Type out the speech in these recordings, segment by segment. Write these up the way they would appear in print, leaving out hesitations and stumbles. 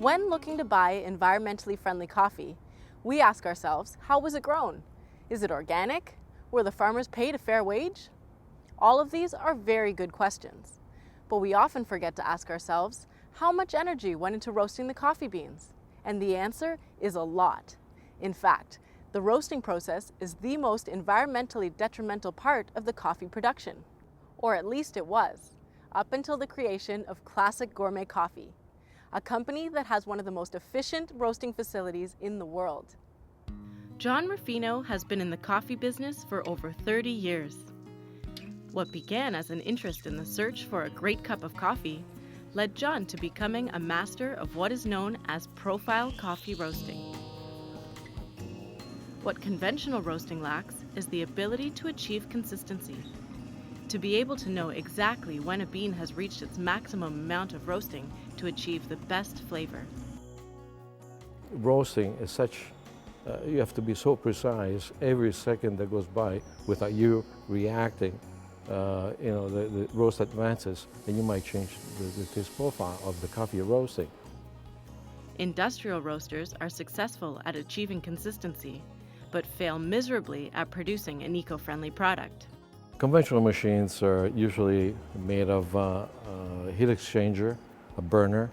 When looking to buy environmentally friendly coffee, we ask ourselves, how was it grown? Is it organic? Were the farmers paid a fair wage? All of these are very good questions, but we often forget to ask ourselves, how much energy went into roasting the coffee beans? And the answer is a lot. In fact, the roasting process is the most environmentally detrimental part of the coffee production, or at least it was, up until the creation of Classic Gourmet Coffee, a company that has one of the most efficient roasting facilities in the world. John Rufino has been in the coffee business for over 30 years. What began as an interest in the search for a great cup of coffee led John to becoming a master of what is known as profile coffee roasting. What conventional roasting lacks is the ability to achieve consistency, to be able to know exactly when a bean has reached its maximum amount of roasting to achieve the best flavor. Roasting is such, you have to be so precise every second that goes by without you reacting. The roast advances and you might change the taste profile of the coffee you're roasting. Industrial roasters are successful at achieving consistency, but fail miserably at producing an eco-friendly product. Conventional machines are usually made of a heat exchanger, a burner,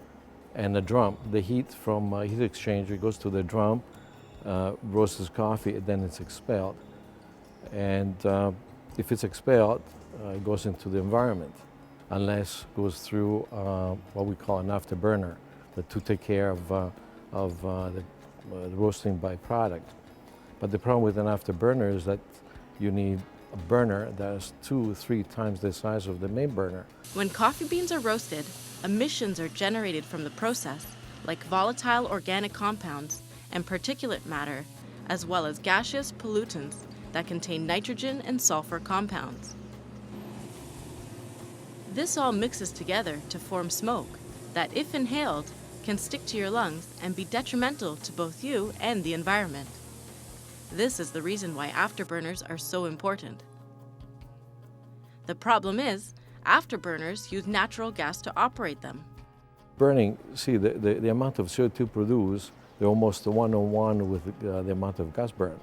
and a drum. The heat from a heat exchanger goes to the drum, roasts coffee, and then it's expelled. And if it's expelled, it goes into the environment, unless it goes through what we call an afterburner, to take care of the roasting byproduct. But the problem with an afterburner is that you need a burner that is 2 or 3 times the size of the main burner. When coffee beans are roasted, emissions are generated from the process, like volatile organic compounds and particulate matter, as well as gaseous pollutants that contain nitrogen and sulfur compounds. This all mixes together to form smoke that, if inhaled, can stick to your lungs and be detrimental to both you and the environment. This is the reason why afterburners are so important. The problem is, afterburners use natural gas to operate them. Burning, see, the amount of CO2 produced, they're almost one-on-one with the amount of gas burned.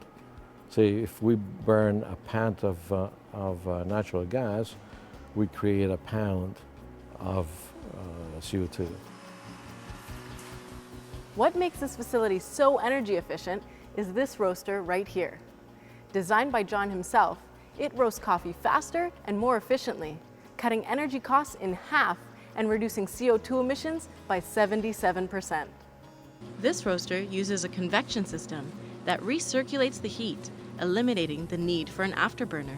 Say, if we burn a pound of natural gas, we create a pound of CO2. What makes this facility so energy efficient is this roaster right here. Designed by John himself, it roasts coffee faster and more efficiently, cutting energy costs in half and reducing CO2 emissions by 77%. This roaster uses a convection system that recirculates the heat, eliminating the need for an afterburner.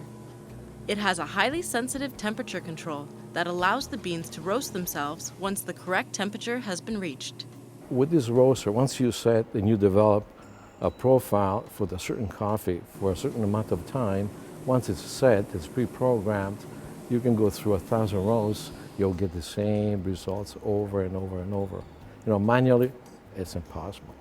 It has a highly sensitive temperature control that allows the beans to roast themselves once the correct temperature has been reached. With this roaster, once you set and you develop a profile for the certain coffee for a certain amount of time, once it's set, it's pre-programmed, you can go through 1,000 rows, you'll get the same results over and over and over. Manually, it's impossible.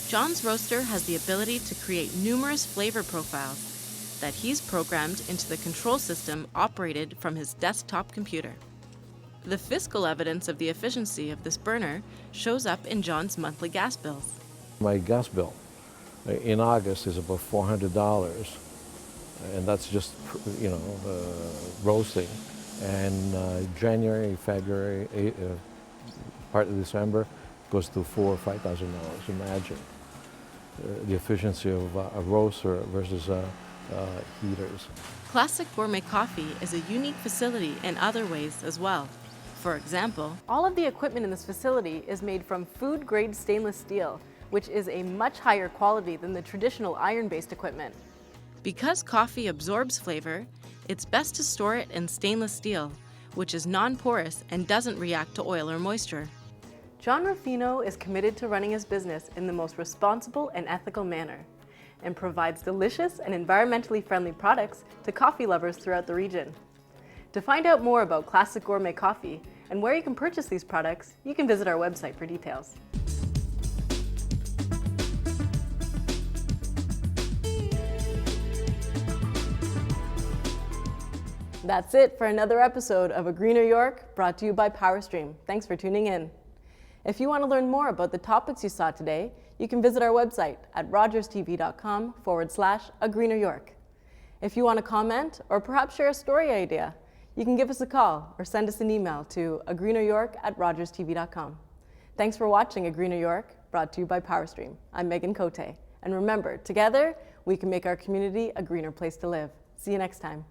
John's roaster has the ability to create numerous flavor profiles that he's programmed into the control system operated from his desktop computer. The fiscal evidence of the efficiency of this burner shows up in John's monthly gas bills. My gas bill in August is about $400, and that's just, roasting. And January, February, part of December goes to $4,000 or $5,000. Imagine the efficiency of a roaster versus heaters. Classic Gourmet Coffee is a unique facility in other ways as well. For example, all of the equipment in this facility is made from food-grade stainless steel, which is a much higher quality than the traditional iron-based equipment. Because coffee absorbs flavor, it's best to store it in stainless steel, which is non-porous and doesn't react to oil or moisture. John Rufino is committed to running his business in the most responsible and ethical manner, and provides delicious and environmentally friendly products to coffee lovers throughout the region. To find out more about Classic Gourmet Coffee and where you can purchase these products, you can visit our website for details. That's it for another episode of A Greener York, brought to you by PowerStream. Thanks for tuning in. If you want to learn more about the topics you saw today, you can visit our website at rogerstv.com/agreeneryork. If you want to comment or perhaps share a story idea, you can give us a call or send us an email to agreeneryork@rogerstv.com. Thanks for watching A Greener York, brought to you by PowerStream. I'm Megan Cote. And remember, together, we can make our community a greener place to live. See you next time.